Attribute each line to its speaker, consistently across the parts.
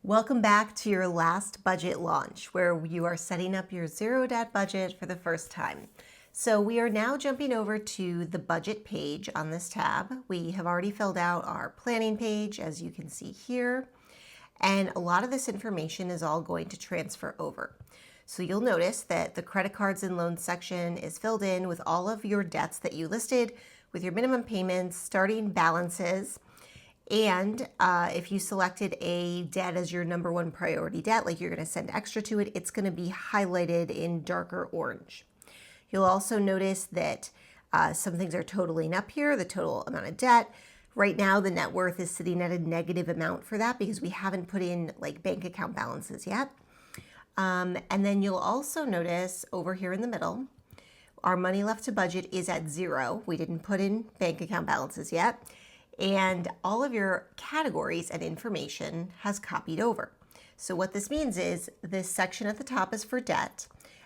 Speaker 1: Welcome back to your last budget launch, where you are setting up your zero debt budget for the first time. So we are now jumping over to the budget page on this tab. We have already filled out our planning page, as you can see here, and a lot of this information is all going to transfer over. So you'll notice that the credit cards and loans section is filled in with all of your debts that you listed, with your minimum payments, starting balances. And if you selected a debt as your number one priority debt, like you're going to send extra to it, it's going to be highlighted in darker orange. You'll also notice that some things are totaling up here, the total amount of debt. Right now, the net worth is sitting at a negative amount for that because we haven't put in like bank account balances yet. And then you'll also notice over here in the middle, our money left to budget is at 0. We didn't put in bank account balances yet. And all of your categories and information has copied over. So what this means is this section at the top is for debt,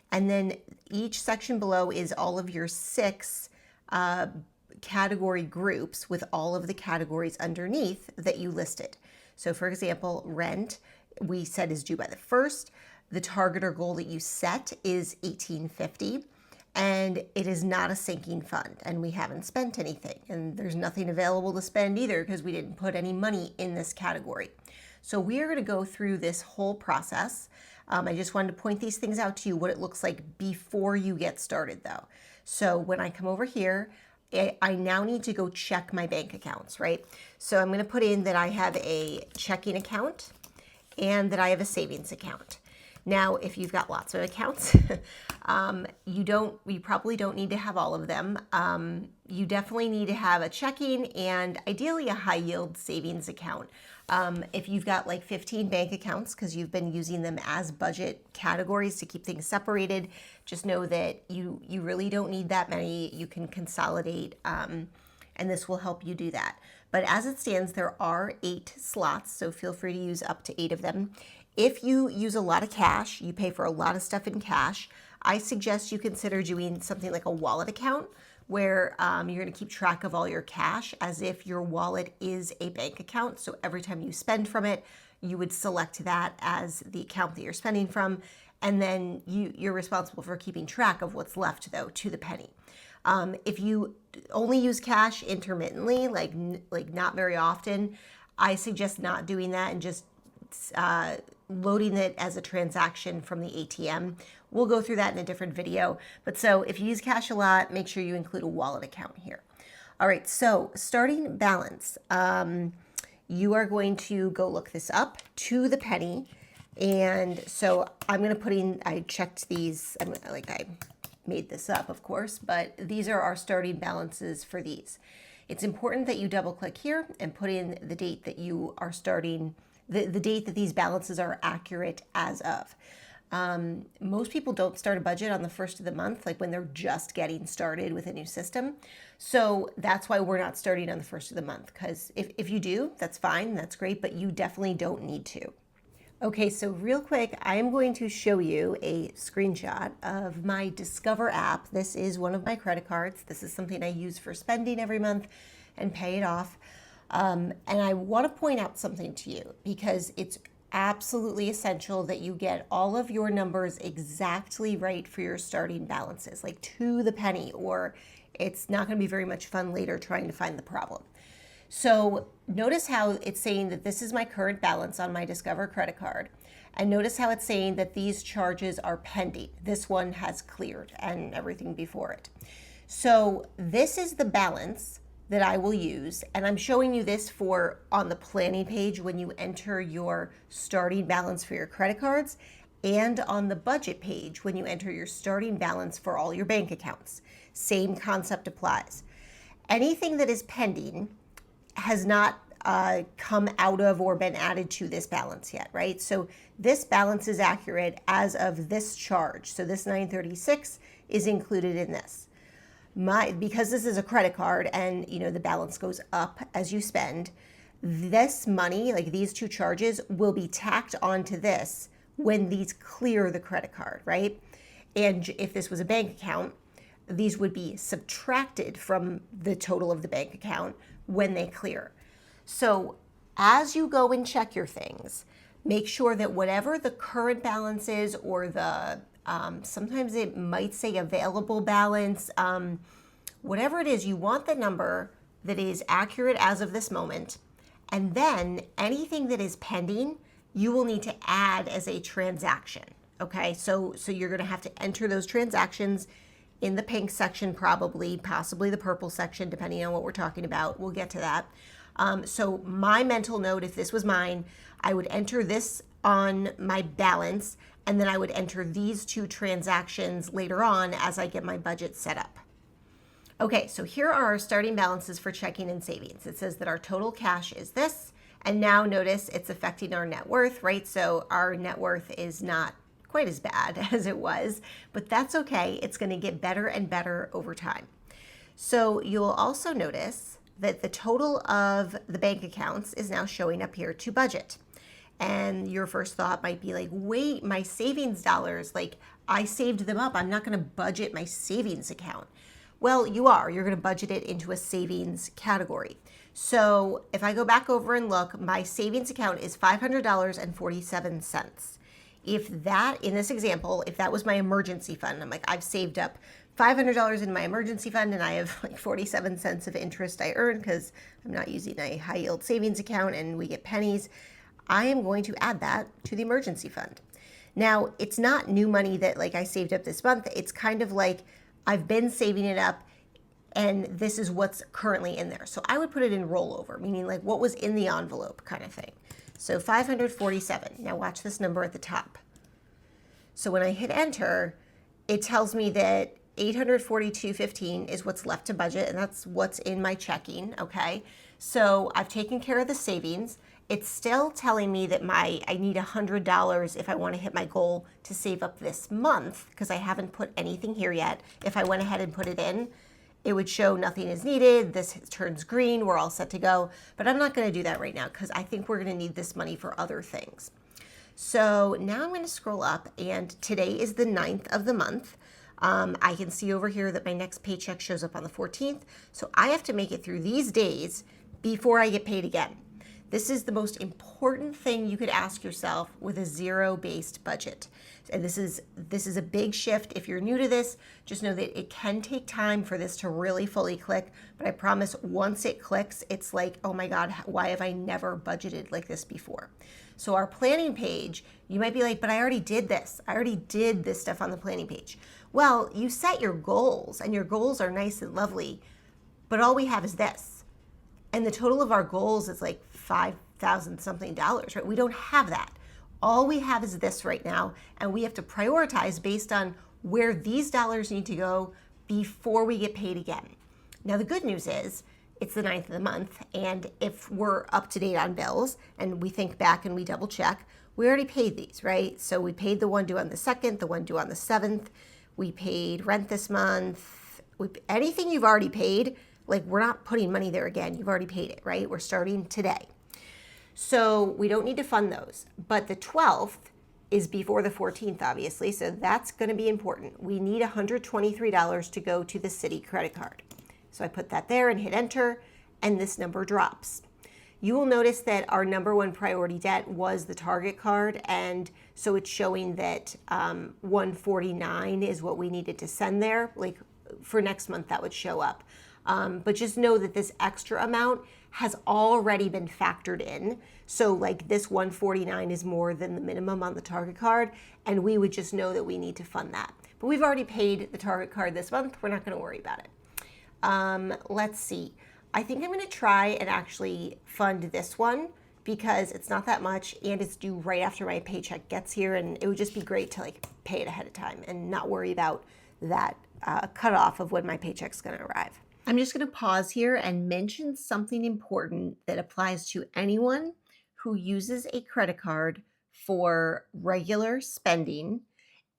Speaker 1: and then each section below is all of your 6 category groups with all of the categories underneath that you listed. So for example, rent, we said is due by the 1st. The target or goal that you set is $18.50. And it is not a sinking fund, and we haven't spent anything, and there's nothing available to spend either because we didn't put any money in this category. So we are going to go through this whole process. I just wanted to point these things out to you, what it looks like before you get started though. So when I come over here, I now need to go check my bank accounts, right? So I'm going to put in that I have a checking account and that I have a savings account. Now, if you've got lots of accounts, you probably don't need to have all of them. You definitely need to have a checking and ideally a high yield savings account. If you've got like 15 bank accounts because you've been using them as budget categories to keep things separated, just know that you really don't need that many. You can consolidate, and this will help you do that. But as it stands, there are 8 slots, so feel free to use up to 8 of them. If you use a lot of cash, you pay for a lot of stuff in cash, I suggest you consider doing something like a wallet account where you're going to keep track of all your cash as if your wallet is a bank account. So every time you spend from it, you would select that as the account that you're spending from. And then you're responsible for keeping track of what's left, though, to the penny. If you only use cash intermittently, like not very often, I suggest not doing that and just loading it as a transaction from the ATM. We'll go through that in a different video. But so if you use cash a lot, make sure you include a wallet account here. All right, so starting balance. You are going to go look this up to the penny. And so I'm going to put in, I checked these, I made this up, of course, but these are our starting balances for these. It's important that you double click here and put in the date that you are starting, the date that these balances are accurate as of. Most people don't start a budget on the 1st of the month, like when they're just getting started with a new system. So that's why we're not starting on the 1st of the month, because if you do, that's fine, that's great, but you definitely don't need to. Okay, so real quick, I am going to show you a screenshot of my Discover app. This is one of my credit cards. This is something I use for spending every month and pay it off. And I want to point out something to you because it's absolutely essential that you get all of your numbers exactly right for your starting balances, like to the penny, or it's not going to be very much fun later trying to find the problem. So notice how it's saying that this is my current balance on my Discover credit card. And notice how it's saying that these charges are pending. This one has cleared and everything before it. So this is the balance that I will use, and I'm showing you this for on the planning page when you enter your starting balance for your credit cards, and on the budget page when you enter your starting balance for all your bank accounts. Same concept applies. Anything that is pending has not come out of or been added to this balance yet, right? So this balance is accurate as of this charge. So this 936 is included in this. Because this is a credit card and the balance goes up as you spend, this money, like these 2 charges, will be tacked onto this when these clear the credit card, right? And if this was a bank account, these would be subtracted from the total of the bank account when they clear. So as you go and check your things, Make sure that whatever the current balance is, or the sometimes it might say available balance, whatever it is, you want the number that is accurate as of this moment. And then anything that is pending, you will need to add as a transaction. Okay, so you're going to have to enter those transactions in the pink section, possibly the purple section, depending on what we're talking about. We'll get to that. So my mental note, if this was mine, I would enter this on my balance, and then I would enter these two transactions later on as I get my budget set up. Okay, so here are our starting balances for checking and savings. It says that our total cash is this, and now notice it's affecting our net worth, right? So our net worth is not quite as bad as it was, but that's okay. It's going to get better and better over time. So you'll also notice that the total of the bank accounts is now showing up here to budget. And your first thought might be like, wait, my savings dollars, like I saved them up. I'm not going to budget my savings account. Well, you are. You're going to budget it into a savings category. So if I go back over and look, my savings account is $500.47. If that, in this example, if that was my emergency fund, I'm like, I've saved up $500 in my emergency fund, and I have like 47 cents of interest I earn because I'm not using a high yield savings account and we get pennies. I am going to add that to the emergency fund. Now, it's not new money that like I saved up this month. It's kind of like I've been saving it up, and this is what's currently in there. So I would put it in rollover, meaning like what was in the envelope kind of thing. So 547. Now watch this number at the top. So when I hit enter, it tells me that 842.15 is what's left to budget, and that's what's in my checking, okay? So I've taken care of the savings. It's still telling me that I need $100 if I want to hit my goal to save up this month, because I haven't put anything here yet. If I went ahead and put it in, it would show nothing is needed. This turns green. We're all set to go. But I'm not going to do that right now because I think we're going to need this money for other things. So now I'm going to scroll up, and today is the 9th of the month. I can see over here that my next paycheck shows up on the 14th. So I have to make it through these days before I get paid again. This is the most important thing you could ask yourself with a zero-based budget. And this is a big shift. If you're new to this, just know that it can take time for this to really fully click. But I promise once it clicks, it's like, oh my God, why have I never budgeted like this before? So our planning page, you might be like, but I already did this. I already did this stuff on the planning page. Well, you set your goals, and your goals are nice and lovely, but all we have is this. And the total of our goals is like $5,000 something, right? We don't have that. All we have is this right now, and we have to prioritize based on where these dollars need to go before we get paid again. Now, the good news is it's the 9th of the month, and if we're up to date on bills and we think back and we double check, we already paid these, right? So we paid the one due on the 2nd, the one due on the 7th. We paid rent this month. Anything you've already paid, like we're not putting money there again. You've already paid it, right? We're starting today. So we don't need to fund those. But the 12th is before the 14th, obviously. So that's going to be important. We need $123 to go to the city credit card. So I put that there and hit enter, and this number drops. You will notice that our number one priority debt was the Target card, and so it's showing that $149 is what we needed to send there. Like for next month, that would show up. But just know that this extra amount has already been factored in. So like this $149 is more than the minimum on the Target card, and we would just know that we need to fund that. But we've already paid the Target card this month. We're not going to worry about it. Let's see. I think I'm going to try and actually fund this one because it's not that much and it's due right after my paycheck gets here, and it would just be great to like pay it ahead of time and not worry about that cutoff of when my paycheck's going to arrive. I'm just going to pause here and mention something important that applies to anyone who uses a credit card for regular spending,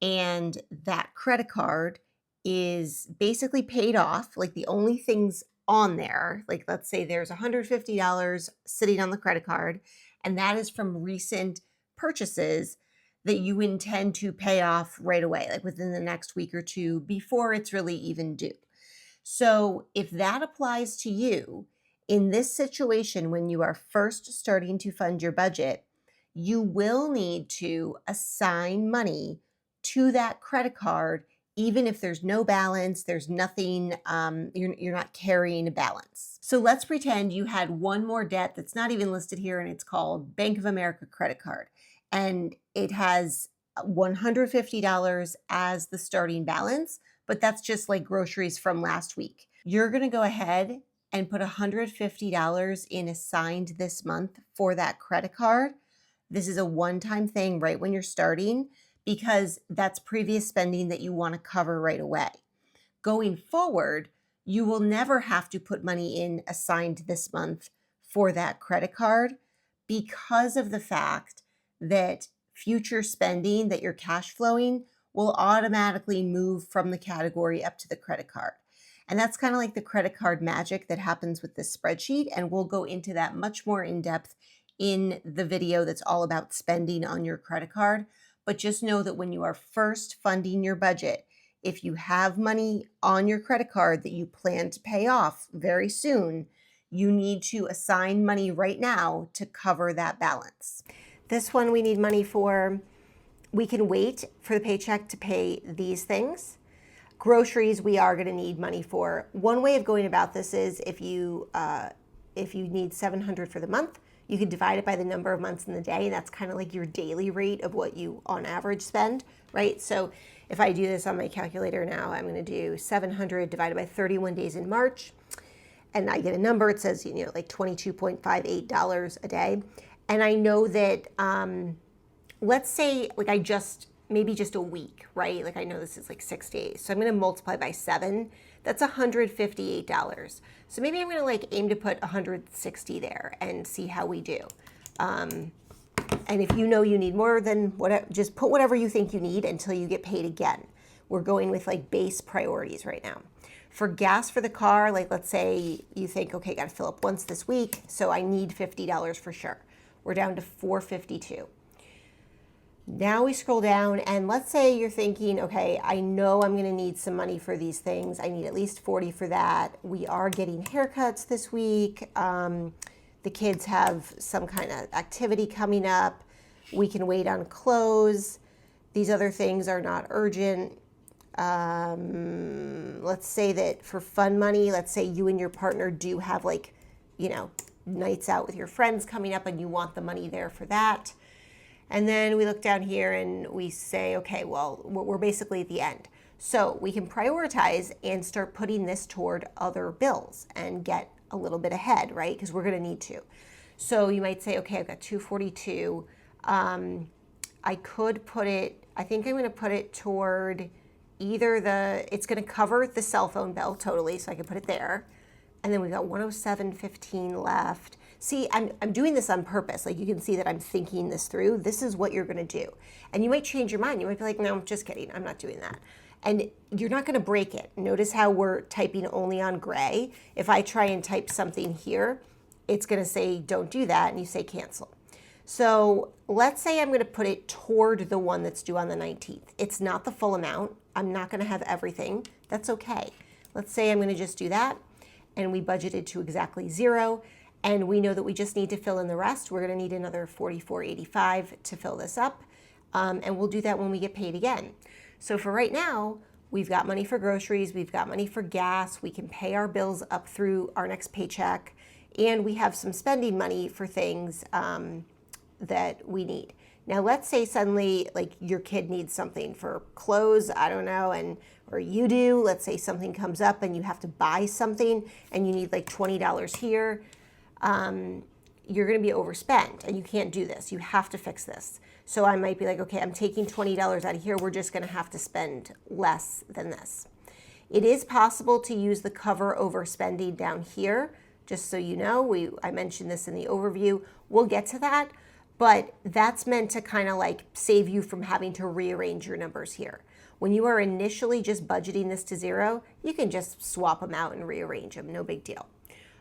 Speaker 1: and that credit card is basically paid off. Like the only things on there, like let's say there's $150 sitting on the credit card, and that is from recent purchases that you intend to pay off right away, like within the next week or two before it's really even due. So if that applies to you in this situation when you are first starting to fund your budget, you will need to assign money to that credit card, even if there's no balance, there's nothing, you're not carrying a balance. So let's pretend you had one more debt that's not even listed here, and it's called Bank of America credit card. And it has $150 as the starting balance, but that's just like groceries from last week. You're going to go ahead and put $150 in assigned this month for that credit card. This is a one-time thing right when you're starting, because that's previous spending that you want to cover right away. Going forward, you will never have to put money in assigned this month for that credit card, because of the fact that future spending that you're cash flowing will automatically move from the category up to the credit card. And that's kind of like the credit card magic that happens with this spreadsheet. And we'll go into that much more in depth in the video that's all about spending on your credit card. But just know that when you are first funding your budget, if you have money on your credit card that you plan to pay off very soon, you need to assign money right now to cover that balance. This one we need money for. We can wait for the paycheck to pay these things. Groceries, we are going to need money for. One way of going about this is if you need $700 for the month, you can divide it by the number of months in the day, and that's kind of like your daily rate of what you on average spend, right? So if I do this on my calculator now, I'm going to do 700 divided by 31 days in March, and I get a number. It says, like $22.58 a day. And I know that, let's say like maybe just a week, right? Like I know this is like 6 days. So I'm going to multiply by 7. That's $158. So maybe I'm going to like aim to put 160 there and see how we do. And if you know you need more than what, just put whatever you think you need until you get paid again. We're going with like base priorities right now. For gas for the car, like let's say you think, okay, got to fill up once this week, so I need $50 for sure. We're down to $452. Now we scroll down, and let's say you're thinking, okay, I know I'm going to need some money for these things. I need at least 40 for that. We are getting haircuts this week. The kids have some kind of activity coming up. We can wait on clothes. These other things are not urgent. Let's say that for fun money, let's say you and your partner do have like, nights out with your friends coming up and you want the money there for that. And then we look down here and we say, okay, well, we're basically at the end. So we can prioritize and start putting this toward other bills and get a little bit ahead, right? Because we're going to need to. So you might say, okay, I've got $242. I could put it, I think I'm going to put it toward either it's going to cover the cell phone bill totally, so I can put it there. And then we got $107.15 left. See, I'm doing this on purpose. Like you can see that I'm thinking this through. This is what you're going to do. And you might change your mind. You might be like, no, I'm just kidding. I'm not doing that. And you're not going to break it. Notice how we're typing only on gray. If I try and type something here, it's going to say, don't do that. And you say cancel. So let's say I'm going to put it toward the one that's due on the 19th. It's not the full amount. I'm not going to have everything. That's okay. Let's say I'm going to just do that. And we budgeted to exactly 0. And we know that we just need to fill in the rest. We're going to need another $44.85 to fill this up. And we'll do that when we get paid again. So for right now, we've got money for groceries. We've got money for gas. We can pay our bills up through our next paycheck. And we have some spending money for things that we need. Now, let's say suddenly like your kid needs something for clothes, I don't know, or you do. Let's say something comes up and you have to buy something and you need like $20 here. You're going to be overspent and you can't do this. You have to fix this. So I might be like, okay, I'm taking $20 out of here. We're just going to have to spend less than this. It is possible to use the cover overspending down here. Just so you know, I mentioned this in the overview. We'll get to that, but that's meant to kind of like save you from having to rearrange your numbers here. When you are initially just budgeting this to 0, you can just swap them out and rearrange them. No big deal.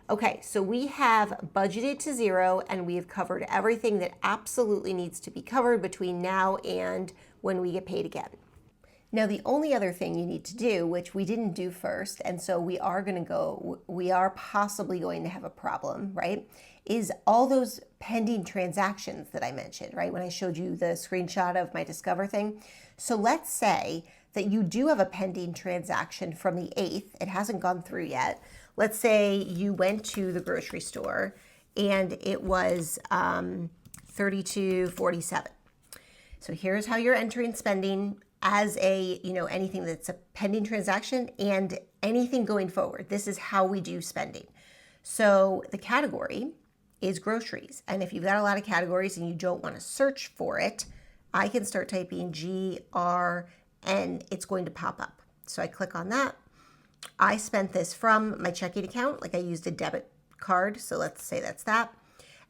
Speaker 1: Okay, so we have budgeted to 0 and we have covered everything that absolutely needs to be covered between now and when we get paid again. Now, the only other thing you need to do, which we didn't do first, and so we are possibly going to have a problem, right, is all those pending transactions that I mentioned, right, when I showed you the screenshot of my Discover thing. So let's say that you do have a pending transaction from the 8th. It hasn't gone through yet. Let's say you went to the grocery store and it was $32.47. So here's how you're entering spending as anything that's a pending transaction and anything going forward. This is how we do spending. So the category is groceries. And if you've got a lot of categories and you don't want to search for it, I can start typing GR and it's going to pop up. So I click on that. I spent this from my checking account, like I used a debit card. So let's say that's that.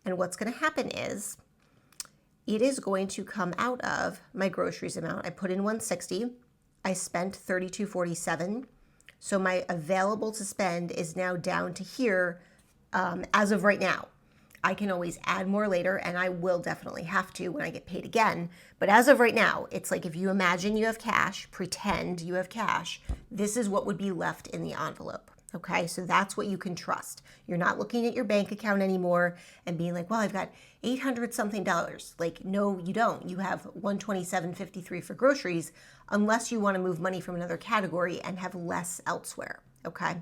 Speaker 1: And what's going to happen is it is going to come out of my groceries amount. I put in 160. I spent $32.47. So my available to spend is now down to here as of right now. I can always add more later, and I will definitely have to when I get paid again. But as of right now, it's like if you imagine you have cash, pretend you have cash, this is what would be left in the envelope. Okay, so that's what you can trust. You're not looking at your bank account anymore and being like, well, I've got $800 something. Like, no, you don't. You have $127.53 for groceries, unless you want to move money from another category and have less elsewhere. Okay,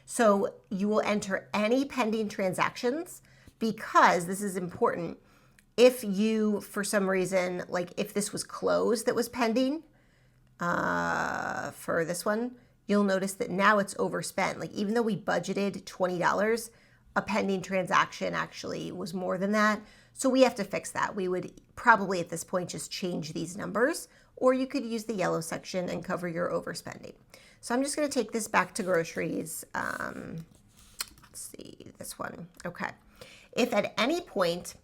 Speaker 1: so you will enter any pending transactions, because this is important. If you, for some reason, like if this was closed that was pending for this one, you'll notice that now it's overspent. Like even though we budgeted $20, a pending transaction actually was more than that. So we have to fix that. We would probably at this point just change these numbers, or you could use the yellow section and cover your overspending. So I'm just going to take this back to groceries. Let's see, this one. Okay. If at any point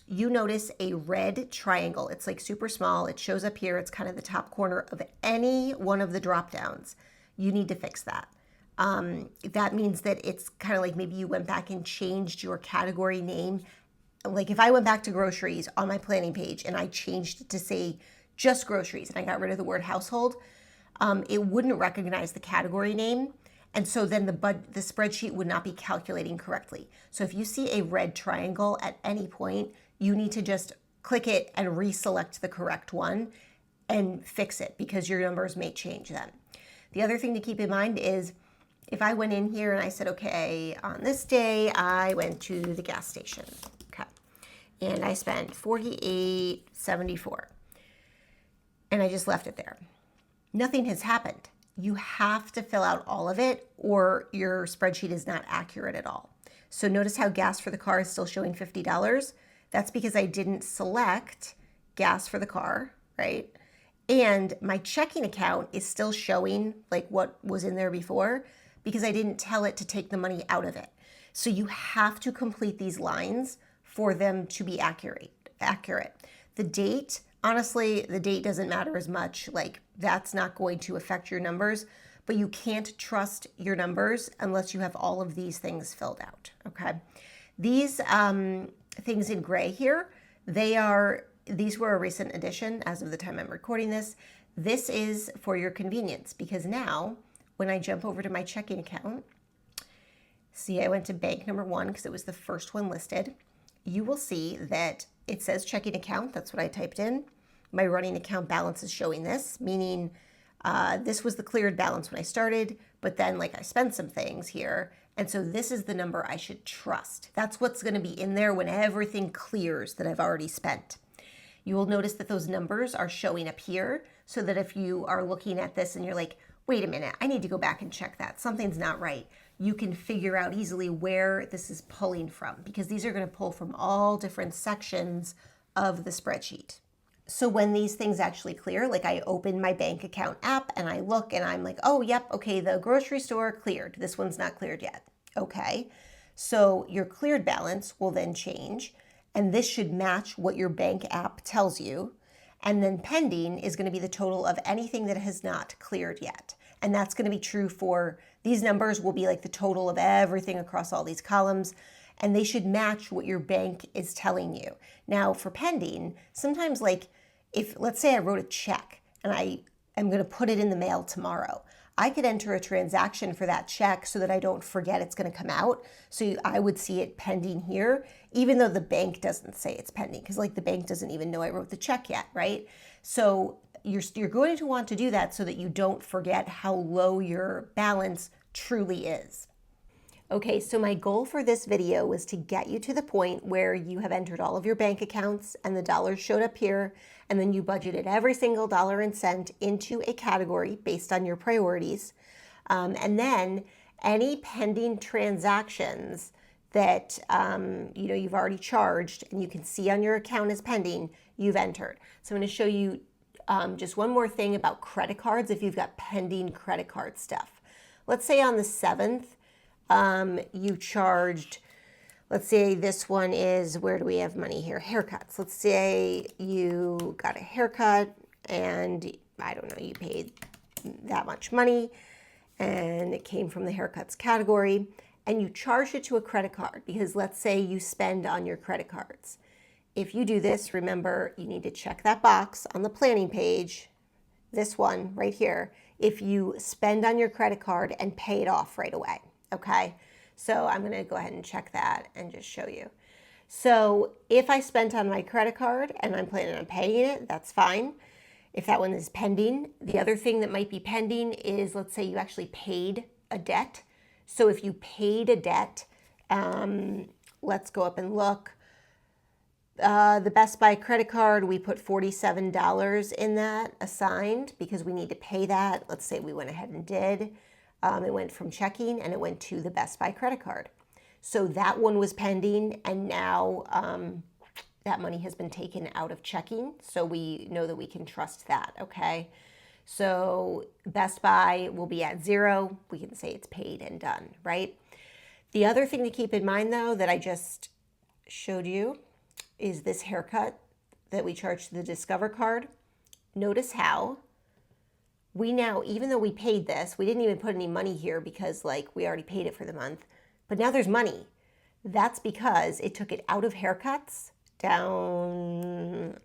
Speaker 1: you notice a red triangle, it's like super small, it shows up here, it's kind of the top corner of any one of the drop downs, you need to fix that. That means that it's kind of like maybe you went back and changed your category name. Like if I went back to groceries on my planning page and I changed it to say just groceries and I got rid of the word household, it wouldn't recognize the category name. And so then the spreadsheet would not be calculating correctly. So if you see a red triangle at any point, you need to just click it and reselect the correct one and fix it, because your numbers may change then. The other thing to keep in mind is if I went in here and I said, okay, on this day, I went to the gas station, okay, and I spent $48.74, and I just left it there. Nothing has happened. You have to fill out all of it or your spreadsheet is not accurate at all. So notice how gas for the car is still showing $50. That's because I didn't select gas for the car, right? And my checking account is still showing like what was in there before because I didn't tell it to take the money out of it. So you have to complete these lines for them to be accurate. The date, honestly, the date doesn't matter as much. Like that's not going to affect your numbers, but you can't trust your numbers unless you have all of these things filled out, okay? These things in gray here, these were a recent addition as of the time I'm recording this. This is for your convenience because now when I jump over to my checking account, see I went to bank number 1 because it was the first one listed. You will see that it says checking account. That's what I typed in. My running account balance is showing this, meaning this was the cleared balance when I started, but then like I spent some things here. And so this is the number I should trust. That's what's going to be in there when everything clears that I've already spent. You will notice that those numbers are showing up here so that if you are looking at this and you're like, wait a minute, I need to go back and check that. Something's not right. You can figure out easily where this is pulling from because these are going to pull from all different sections of the spreadsheet. So when these things actually clear, like I open my bank account app and I look and I'm like, oh, yep, okay, the grocery store cleared. This one's not cleared yet. Okay, so your cleared balance will then change and this should match what your bank app tells you. And then pending is going to be the total of anything that has not cleared yet. And that's going to be true for these numbers will be like the total of everything across all these columns. And they should match what your bank is telling you. Now for pending, sometimes like if, let's say I wrote a check and I am going to put it in the mail tomorrow. I could enter a transaction for that check so that I don't forget it's going to come out. So I would see it pending here, even though the bank doesn't say it's pending, because like the bank doesn't even know I wrote the check yet, right? So you're going to want to do that so that you don't forget how low your balance truly is. Okay, so my goal for this video was to get you to the point where you have entered all of your bank accounts and the dollars showed up here, and then you budgeted every single dollar and cent into a category based on your priorities. And then any pending transactions that you've already charged and you can see on your account as pending, you've entered. So I'm going to show you just one more thing about credit cards if you've got pending credit card stuff. Let's say on the 7th, you charged, let's say this one is, where do we have money here? Haircuts. Let's say you got a haircut and I don't know, you paid that much money and it came from the haircuts category and you charged it to a credit card because let's say you spend on your credit cards. If you do this, remember you need to check that box on the planning page, this one right here, if you spend on your credit card and pay it off right away. Okay, so I'm going to go ahead and check that and just show you. So if I spent on my credit card and I'm planning on paying it, that's fine. If that one is pending, the other thing that might be pending is, let's say you actually paid a debt. So if you paid a debt, let's go up and look. The Best Buy credit card, we put $47 in that assigned because we need to pay that. Let's say we went ahead and did. It went from checking and it went to the Best Buy credit card. So that one was pending and now that money has been taken out of checking. So we know that we can trust that, okay? So Best Buy will be at 0. We can say it's paid and done, right? The other thing to keep in mind though that I just showed you is this haircut that we charged to the Discover card. Notice how we now, even though we paid this, we didn't even put any money here because like we already paid it for the month, but now there's money. That's because it took it out of haircuts down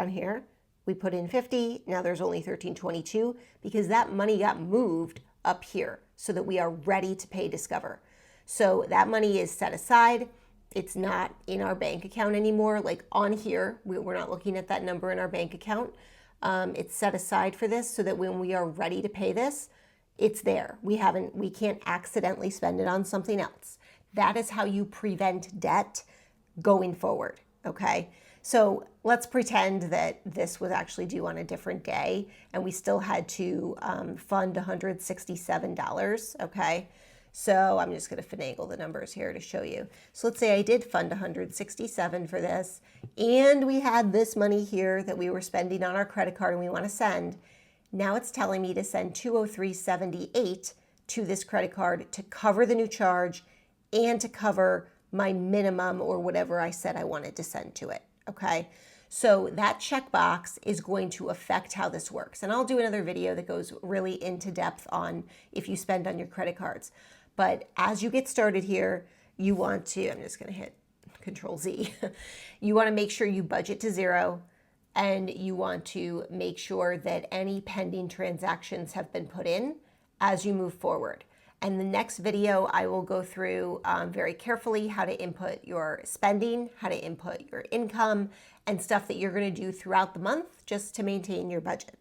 Speaker 1: here. We put in 50, now there's only 1322 because that money got moved up here so that we are ready to pay Discover. So that money is set aside. It's not in our bank account anymore. Like on here, we're not looking at that number in our bank account. It's set aside for this so that when we are ready to pay this, it's there. We can't accidentally spend it on something else. That is how you prevent debt going forward, okay? So let's pretend that this was actually due on a different day and we still had to fund $167, okay? So I'm just going to finagle the numbers here to show you. So let's say I did fund $167 for this, and we had this money here that we were spending on our credit card and we want to send. Now it's telling me to send $203.78 to this credit card to cover the new charge and to cover my minimum or whatever I said I wanted to send to it, okay? So that checkbox is going to affect how this works. And I'll do another video that goes really into depth on if you spend on your credit cards. But as you get started here, you want to, I'm just going to hit Control Z. You want to make sure you budget to 0 and you want to make sure that any pending transactions have been put in as you move forward. And the next video, I will go through very carefully how to input your spending, how to input your income, and stuff that you're going to do throughout the month just to maintain your budget.